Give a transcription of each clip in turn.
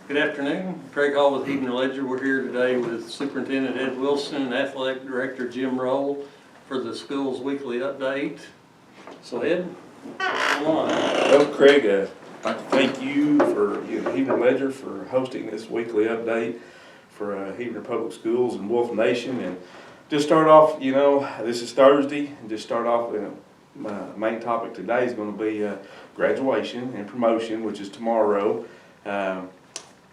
Good afternoon. Craig Hall with Huebner Ledger. We're here today with Superintendent Ed Wilson and Athletic Director Jim Roll for the school's weekly update. So Ed, what's going on? Well, Craig, I'd like to thank you for Huebner Ledger for hosting this weekly update for Huebner Public Schools and Wolf Nation. And just start off, this is Thursday, and just start off, my main topic today is going to be graduation and promotion, which is tomorrow.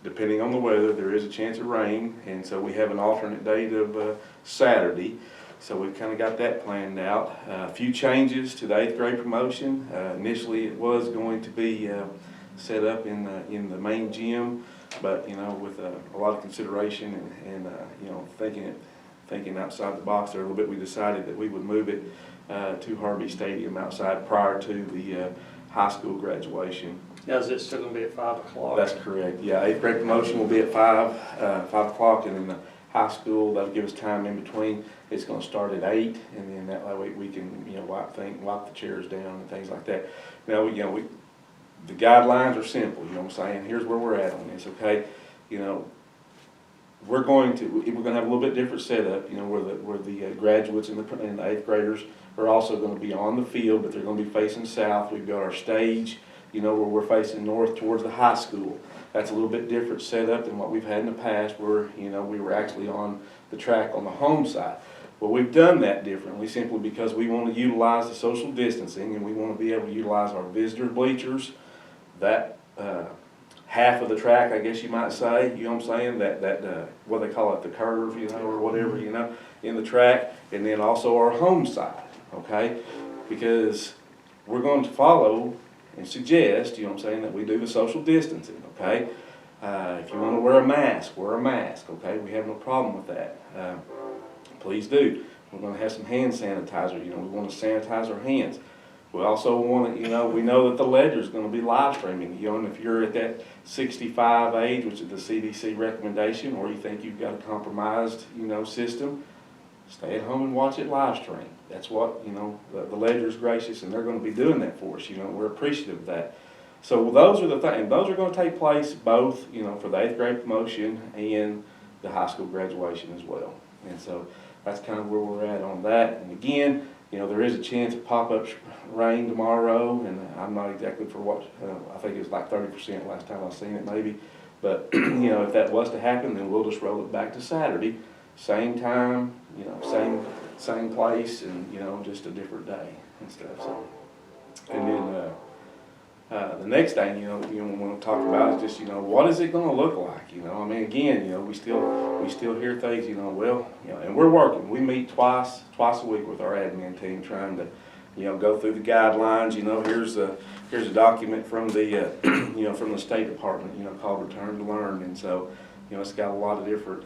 Depending on the weather, there is a chance of rain, and so we have an alternate date of Saturday. So we've kind of got that planned out. A few changes to the 8th grade promotion. Initially, it was going to be set up in the main gym, but with a lot of consideration and thinking outside the box there a little bit, we decided that we would move it to Harvey Stadium outside prior to the high school graduation. Now, is it still going to be at 5 o'clock? That's correct. Yeah, 8th grade promotion will be at 5 o'clock, and then the high school, that'll give us time in between. It's going to start at 8, and then that way we can wipe the chairs down and things like that. Now the guidelines are simple. You know what I'm saying? Here's where we're at on this. Okay, we're going to have a little bit different setup. Where the graduates and the 8th graders are also going to be on the field, but they're going to be facing south. We've got our stage, where we're facing north towards the high school. That's a little bit different setup than what we've had in the past, where we were actually on the track on the home side. Well, we've done that differently simply because we want to utilize the social distancing, and we want to be able to utilize our visitor bleachers, that half of the track, I guess you might say, you know what I'm saying, that what they call it, the curve, or whatever, in the track, and then also our home side, okay? Because we're going to follow and suggest, that we do the social distancing, okay? If you want to wear a mask, okay? We have no problem with that. Please do. We're going to have some hand sanitizer. We want to sanitize our hands. We also want to, we know that the Ledger is going to be live streaming. And if you're at that 65 age, which is the CDC recommendation, or you think you've got a compromised, system, stay at home and watch it live stream. That's what, the Ledger is gracious, and they're going to be doing that for us. We're appreciative of that. So those are the things. Those are going to take place both, for the 8th grade promotion and the high school graduation as well. And so that's kind of where we're at on that. And again, there is a chance of pop-up rain tomorrow, and I'm not exactly for what, I think it was like 30% last time I've seen it maybe. But, if that was to happen, then we'll just roll it back to Saturday. Same time, same place, and, just a different day and stuff. So, and then the next thing, we want to talk about is just, what is it going to look like? Again, we still hear things, and we're working. We meet twice a week with our admin team, trying to, go through the guidelines. Here's a document from the, from the State Department, called Return to Learn, and so, it's got a lot of different,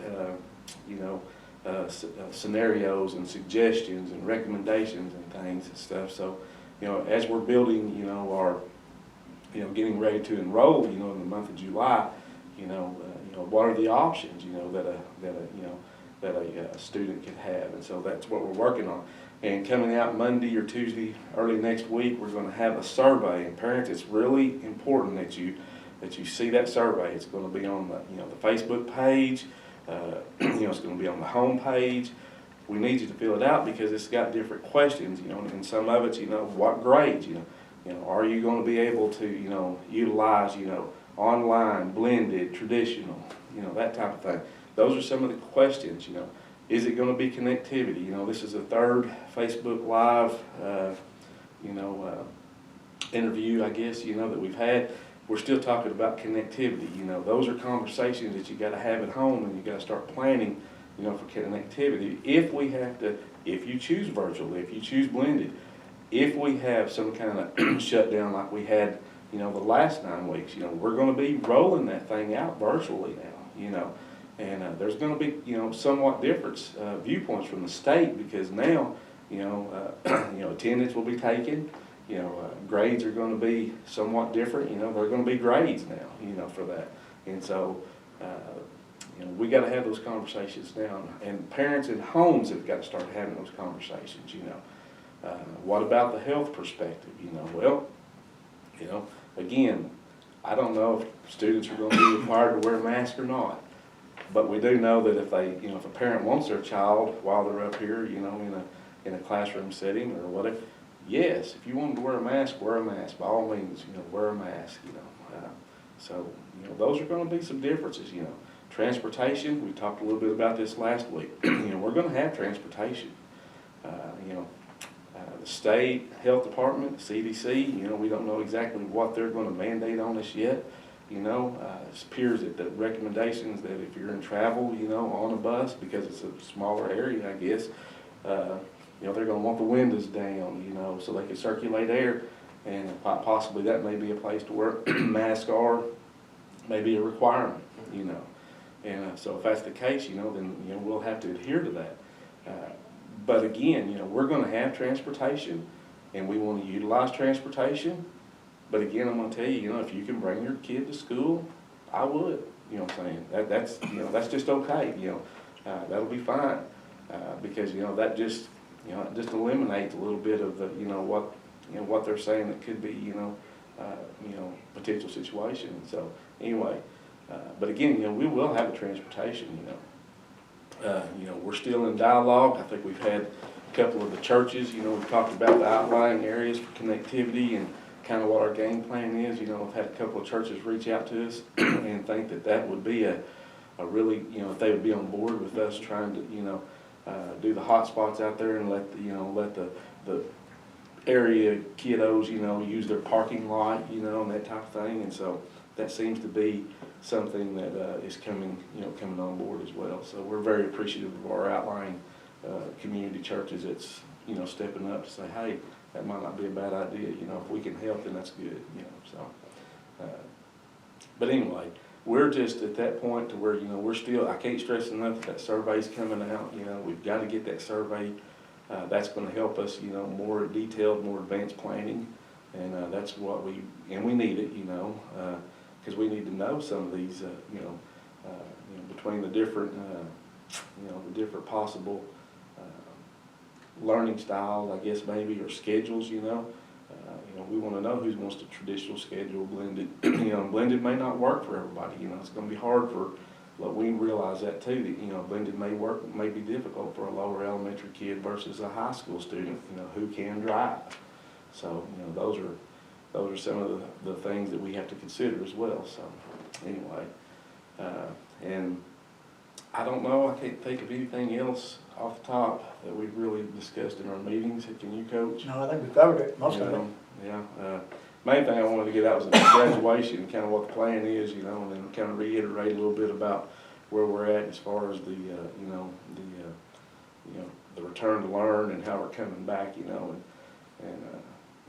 scenarios and suggestions and recommendations and things and stuff. So, as we're building, our, getting ready to enroll, in the month of July, what are the options, that a student could have, and so that's what we're working on. And coming out Monday or Tuesday, early next week, we're going to have a survey. And parents, it's really important that you see that survey. It's going to be on the Facebook page. It's going to be on the home page. We need you to fill it out because it's got different questions, and some of it's, what grades, are you going to be able to, utilize, online, blended, traditional, that type of thing. Those are some of the questions, Is it going to be connectivity? This is the third Facebook Live, interview, I guess, that we've had. We're still talking about connectivity. Those are conversations that you got to have at home, and you got to start planning, for connectivity. If you choose virtual, if you choose blended, if we have some kind of shutdown like we had, the last 9 weeks, we're going to be rolling that thing out virtually now, and there's going to be, somewhat different viewpoints from the state because now, attendance will be taken. Grades are going to be somewhat different. They're going to be grades now, for that. And so, we got to have those conversations now. And parents in homes have got to start having those conversations, What about the health perspective? Again, I don't know if students are gonna be required to wear a mask or not. But we do know that if they, you know, if a parent wants their child while they're up here, you know, in a classroom setting or whatever, yes, if you want them to wear a mask, wear a mask, by all means, you know, wear a mask, you know. So, you know, those are gonna be some differences, you know. Transportation, we talked a little bit about this last week, you know, we're gonna have transportation. You know, the state health department, CDC, you know, we don't know exactly what they're gonna mandate on us yet. You know, it appears that the recommendations that if you're in travel, you know, on a bus, because it's a smaller area, I guess, you know, they're gonna want the windows down, you know, so they can circulate air. And possibly that may be a place to where masks are maybe a requirement, you know. And so if that's the case, you know, then, you know, we'll have to adhere to that. But again, you know, we're gonna have transportation, and we wanna utilize transportation. But again, I'm gonna tell you, you know, if you can bring your kid to school, I would, you know what I'm saying? That's, you know, that's just okay, you know, that'll be fine. Because, you know, that just, you know, it just eliminates a little bit of the, you know, what they're saying that could be, you know, potential situation. So anyway, but again, you know, we will have a transportation, you know, we're still in dialogue. I think we've had a couple of the churches, you know, we've talked about the outlying areas for connectivity and kind of what our game plan is. You know, I've had a couple of churches reach out to us and think that that would be a really, you know, if they would be on board with us trying to, you know, do the hot spots out there and let the, you know, let the area kiddos, you know, use their parking lot, you know, and that type of thing. And so that seems to be something that is coming, you know, coming on board as well. So we're very appreciative of our outlying community churches that's, you know, stepping up to say, hey, that might not be a bad idea, you know, if we can help, then that's good, you know, so. But anyway, we're just at that point to where, you know, we're still, I can't stress enough that survey's coming out, you know, we've got to get that survey. That's going to help us, you know, more detailed, more advanced planning, and that's what we need it, you know, because we need to know some of these, you know, between the different, you know, the different possible learning styles, I guess maybe, or schedules, you know. You know, we want to know who wants the traditional schedule, blended. You know, blended may not work for everybody. You know, it's going to be hard for. But we realize that too. That, you know, blended may work, may be difficult for a lower elementary kid versus a high school student. You know, who can drive. So, you know, those are some of the things that we have to consider as well. So, anyway, and I don't know. I can't think of anything else off the top that we've really discussed in our meetings. Can you, Coach? No, I think we covered it, most of it. Yeah. Main thing I wanted to get out was the graduation, kind of what the plan is, you know, and then kind of reiterate a little bit about where we're at as far as the, you know, the return to learn and how we're coming back, you know,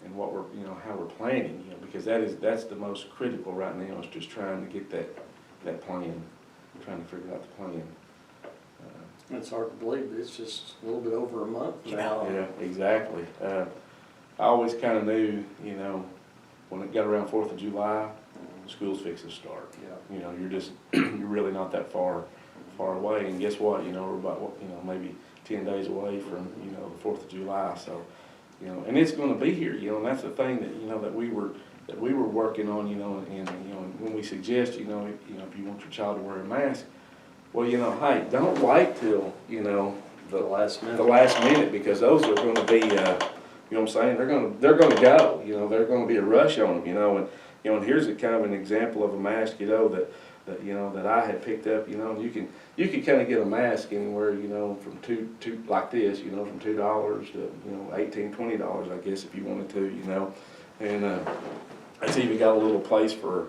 and what we're, you know, how we're planning, you know, because that's the most critical right now is just trying to get that plan, trying to figure out the plan. It's hard to believe, but it's just a little bit over a month now. Yeah, exactly. I always kind of knew, you know, when it got around 4th of July, school's fixing to start. Yeah. You know, you're really not that far away. And guess what? You know, we're about, you know, maybe 10 days away from, you know, the 4th of July. So, you know, and it's going to be here. You know, and that's the thing that, you know, that we were working on. You know, and you know, when we suggest, you know, if you want your child to wear a mask, well, you know, hey, don't wait till, you know, The last minute. the last minute, because those are going to be, you know what I'm saying? They're going to go. You know, there's going to be a rush on them. You know, and here's a kind of an example of a mask. You know that you know that I had picked up. You know, and you can kind of get a mask anywhere. You know, from two like this. You know, from $2 to, you know, $18, $20, I guess, if you wanted to. You know, and it's even got a little place for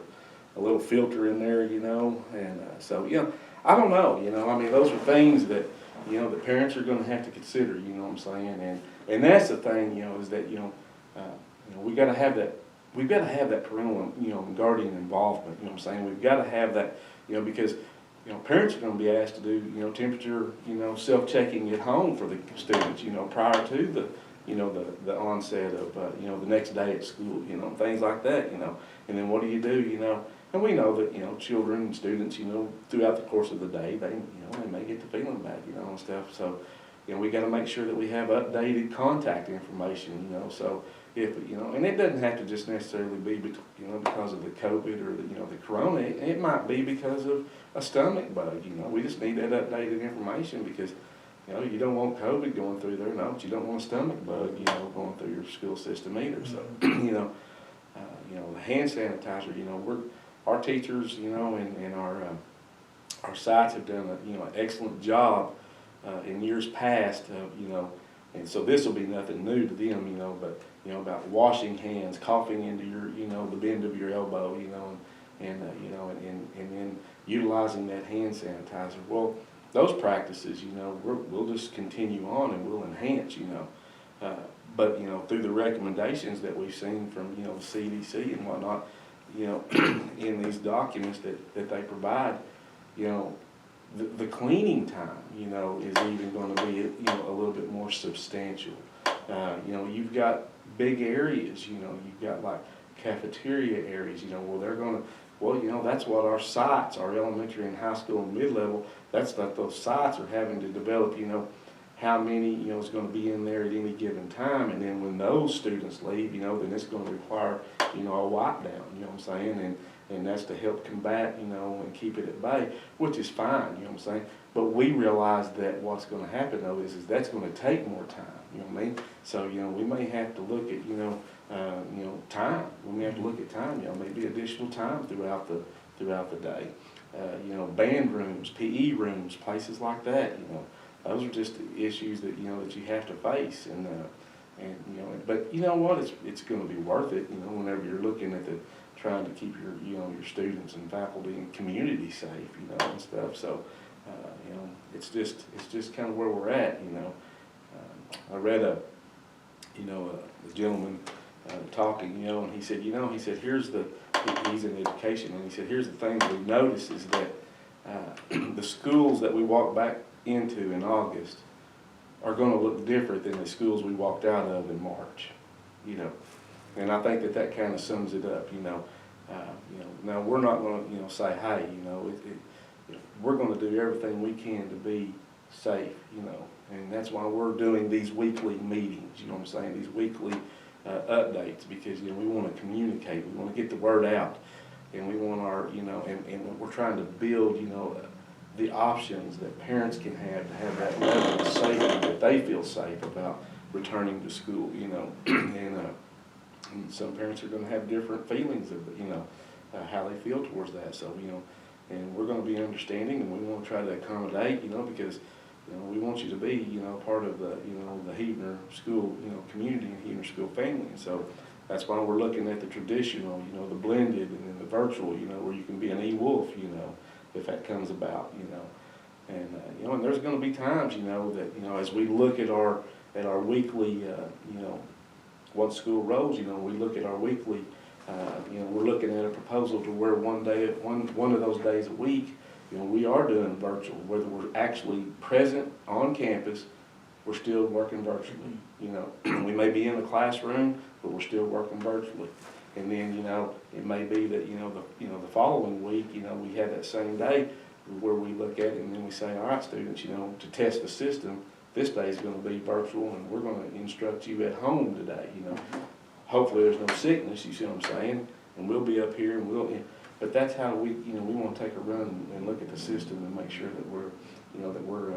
a little filter in there. You know, and so you know, I don't know. You know, I mean, those are things that, you know, the parents are going to have to consider, you know what I'm saying? And that's the thing, you know, is that, you know, we got to have that parental, you know, guardian involvement, you know what I'm saying? We've got to have that, you know, because, you know, parents are going to be asked to do, you know, temperature, you know, self-checking at home for the students, you know, prior to the, you know, the onset of, you know, the next day at school, you know, things like that, you know. And then what do, you know? And we know that, you know, children and students, you know, throughout the course of the day, they, you know, they may get the feeling bad, you know, and stuff. So, you know, we got to make sure that we have updated contact information, you know. So, if, and it doesn't have to just necessarily be, because of the COVID or the corona. It might be because of a stomach bug, we just need that updated information because, you don't want COVID going through there, no, but you don't want a stomach bug, going through your school system either. So, the hand sanitizer, our teachers, and our sites have done an excellent job in years past, and so this will be nothing new to them, but, about washing hands, coughing into your, the bend of your elbow, and then utilizing that hand sanitizer. Well, those practices, we'll just continue on and we'll enhance, but, through the recommendations that we've seen from, the CDC and whatnot, in these documents that they provide, the cleaning time, is even going to be, a little bit more substantial. You've got big areas, you've got like cafeteria areas, well, they're going to, that's what our sites, our elementary and high school and mid-level, that's what those sites are having to develop, how many, is going to be in there at any given time. And then when those students leave, then it's going to require, a wipe down, what I'm saying? And that's to help combat, and keep it at bay, which is fine, what I'm saying? But we realize that what's going to happen though is that's going to take more time, what I mean? So, we may have to look at, time. We may have to look at time, maybe additional time throughout the day. Band rooms, PE rooms, places like that, those are just issues that, that you have to face. But you know what, it's going to be worth it, whenever you're looking at trying to keep your, your students and faculty and community safe, and stuff. So, it's just kind of where we're at, I read a gentleman talking, and he said, here's he's in education, and he said, here's the thing that we noticed is that the schools that we walk back into in August are going to look different than the schools we walked out of in March, and I think that kind of sums it up, now we're not going to, say, hey, we're going to do everything we can to be safe, and that's why we're doing these weekly meetings, what I'm saying, these weekly updates, because, we want to communicate, we want to get the word out, and we want our, and we're trying to build, the options that parents can have that level of safety, that they feel safe about returning to school, and some parents are going to have different feelings of, how they feel towards that. So, and we're going to be understanding, and we want to try to accommodate, because, we want you to be, part of the, the Heavener School, community and Heavener School family. And so that's why we're looking at the traditional, the blended, and then the virtual, where you can be an e-wolf, if that comes about, and and there's going to be times, that as we look at our weekly, what school roles, we look at our weekly, we're looking at a proposal to where one of those days a week, we are doing virtual, whether we're actually present on campus, we're still working virtually. We may be in the classroom, but we're still working virtually. And then, it may be that, the following week, we have that same day where we look at it and then we say, all right, students, to test the system, this day is going to be virtual and we're going to instruct you at home today, Hopefully there's no sickness, you see what I'm saying? And we'll be up here and but that's how we want to take a run and look at the system and make sure that we're, that we're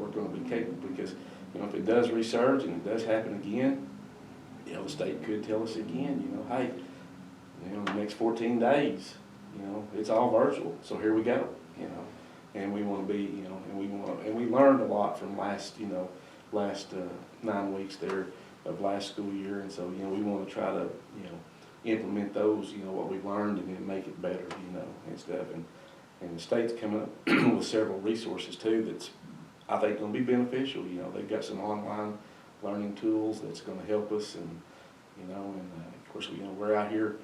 going to be capable, because, if it does resurge and it does happen again, the state could tell us again, hey, the next 14 days, it's all virtual, so here we go, and we want to be, and we learned a lot from last 9 weeks there of last school year, and so, we want to try to, implement those, what we've learned, and then make it better, and stuff, and the state's coming up with several resources too that's, I think, going to be beneficial. They've got some online learning tools that's going to help us, and of course, we're out here.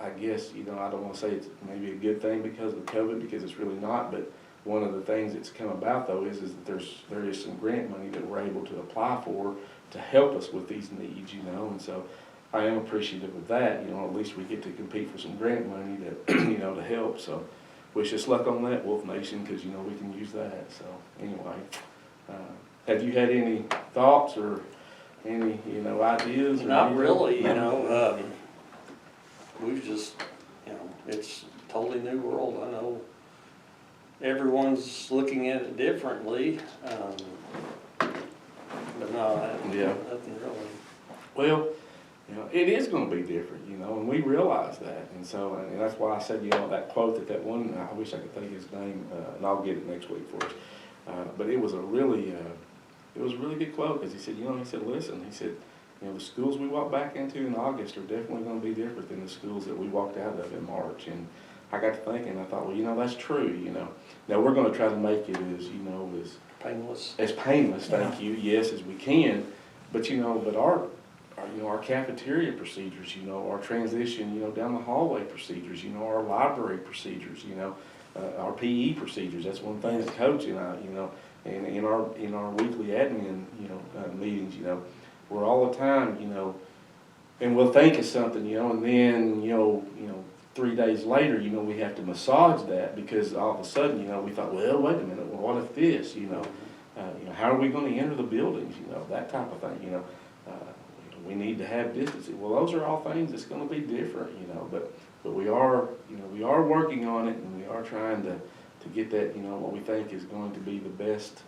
I guess, I don't want to say it's maybe a good thing because of COVID, because it's really not. But one of the things that's come about though is that there is some grant money that we're able to apply for to help us with these needs, and so I am appreciative of that. At least we get to compete for some grant money that to help. So wish us luck on that, Wolf Nation, because we can use that. So anyway, have you had any thoughts or Any, you know, ideas? or Not anything? really, you know, we've just, you know, it's a totally new world, I know. Everyone's looking at it differently, but no, Yeah. nothing really. Well, you know, it is gonna be different, you know, and we realize that, and so, and that's why I said, you know, that quote that one, I wish I could think of his name, and I'll get it next week for us. But it was a really good quote, because he said, you know, he said, listen, he said, you know, the schools we walk back into in August are definitely gonna be different than the schools that we walked out of in March, and I got to thinking, I thought, well, you know, that's true, you know. Now, we're gonna try to make it as, you know, Painless. as painless, thank you, yes, as we can, but, you know, but you know, our cafeteria procedures, you know, our transition, you know, down the hallway procedures, you know, our library procedures, you know, our PE procedures, that's one thing that Coach and I, you know, and in our weekly admin, you know, meetings, you know, we're all the time, you know, and we'll think of something, you know, and then, you know, 3 days later, you know, we have to massage that because all of a sudden, you know, we thought, well, wait a minute, well, what if this, you know, how are we going to enter the buildings, you know, that type of thing, you know, we need to have distancing. Well, those are all things that's going to be different, you know, but we are, you know, we are working on it, and we are trying to get that, you know, what we think is going to be the best,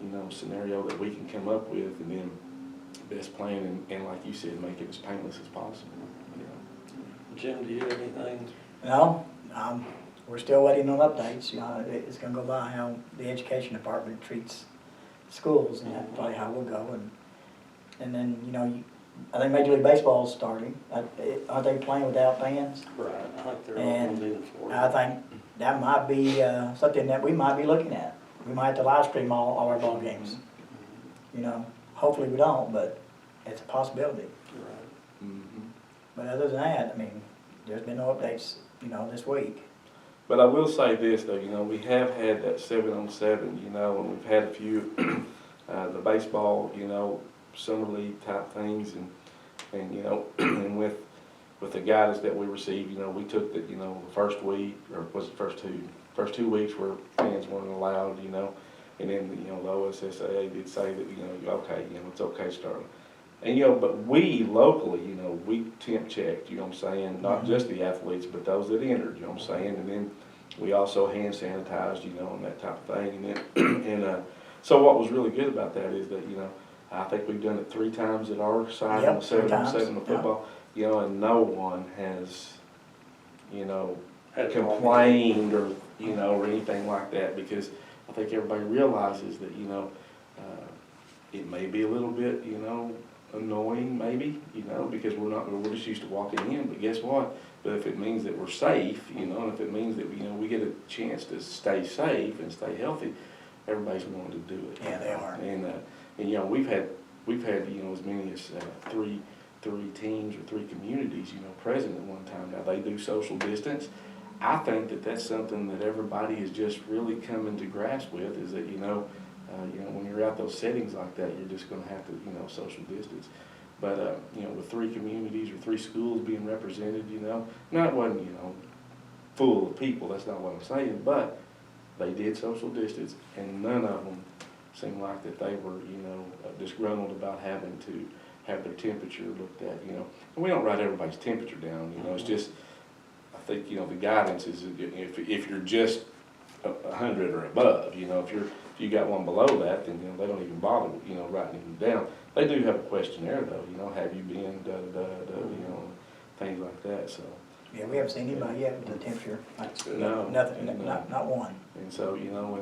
you know, scenario that we can come up with, and then best plan, and like you said, make it as painless as possible, you know. Jim, do you have anything? No, we're still waiting on updates, you know, it's gonna go by how the education department treats schools, and that's probably how we'll go, and then, you know, I think Major League Baseball's starting, are they playing without fans? Right, I think they're all And gonna be in Florida. I think that might be, something that we might be looking at. We might have to live stream all our ball games, you know, hopefully we don't, but it's a possibility. Right. Mm-hmm. But other than that, I mean, there's been no updates, you know, this week. But I will say this, though, you know, we have had that 7-on-7, you know, and we've had a few, the baseball, you know, summer league type things, and you know, and with the guidance that we received, you know, we took the, you know, the first week, or was it first two weeks where fans weren't allowed, you know, and then, you know, the OSSAA did say that, you know, okay, you know, it's okay starting. And, you know, but we locally, you know, we temp checked, you know what I'm saying, not just the athletes, but those that entered, you know what I'm saying, and then we also hand sanitized, you know, and that type of thing, and then, and so what was really good about that is that, you know, I think we've done it 3 times at our side on the Yep, 3 times, 7-on-7 of football, you know, and no one has, you know, Had complained or, you know, or anything like that, because I think everybody realizes that, you know, it may be a little bit, you know, annoying maybe, you know, because we're just used to walking in, but guess what? But if it means that we're safe, you know, and if it means that, you know, we get a chance to stay safe and stay healthy, everybody's wanting to do it. Yeah, they are. And you know, we've had, you know, as many as three teams or 3 communities, you know, present at one time. Now, they do social distance. I think that that's something that everybody is just really coming to grasp with, is that, you know, when you're out those settings like that, you're just gonna have to, you know, social distance. But, you know, with 3 communities or 3 schools being represented, you know, now it wasn't, you know, full of people, that's not what I'm saying, but they did social distance, and none of them seemed like that they were, you know, disgruntled about having to have their temperature looked at, you know. And we don't write everybody's temperature down, you know, it's just, I think, you know, the guidance is if you're just 100 or above, you know, if you got one below that, then, you know, they don't even bother, you know, writing it down. They do have a questionnaire, though, you know, have you been, you know, things like that, so. Yeah, we haven't seen anybody yet with the temperature. No. Nothing, And, not one. And so, you know,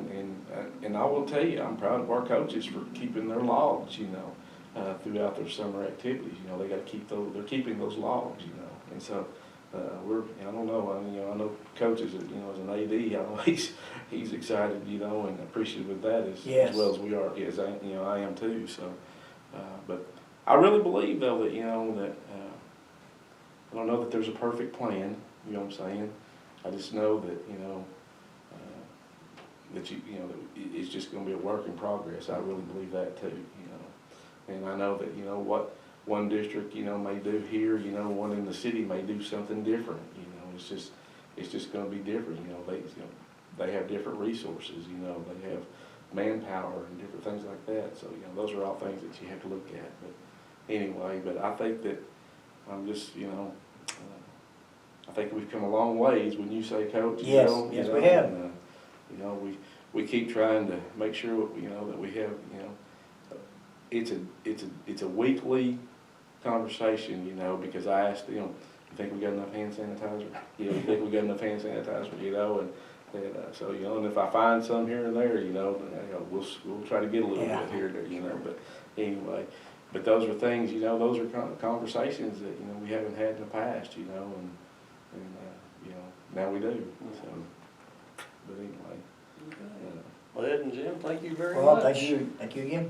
and I will tell you, I'm proud of our coaches for keeping their logs, you know, throughout their summer activities. You know, they gotta keep they're keeping those logs, you know. And so, I don't know, I know coaches, you know, as an AD, I know he's excited, you know, and appreciative of that Yes. as well as we are, as I am too, so. But I really believe, though, that, you know, that, I don't know that there's a perfect plan, you know what I'm saying? I just know that, you know, that you know, that it's just gonna be a work in progress. I really believe that too, you know. And I know that, you know, what one district, you know, may do here, you know, one in the city may do something different, you know. It's just gonna be different, you know. They have different resources, you know, they have manpower and different things like that. So, you know, those are all things that you have to look at. But anyway, but I think that, I'm just, I think we've come a long ways, when you say, Coach, you Yes, know. yes, you we know, have. and, we keep trying to make sure, that we have, it's a weekly conversation, because I asked them, you think we got enough hand sanitizer? You think we got enough hand sanitizer, and so, and if I find some here and there, we'll try to get a little Yeah. bit here and there, but anyway. But those are things, those are conversations that, we haven't had in the past, and now we do, so. But anyway. Well, Ed and Jim, thank you very much. Well, thank you again.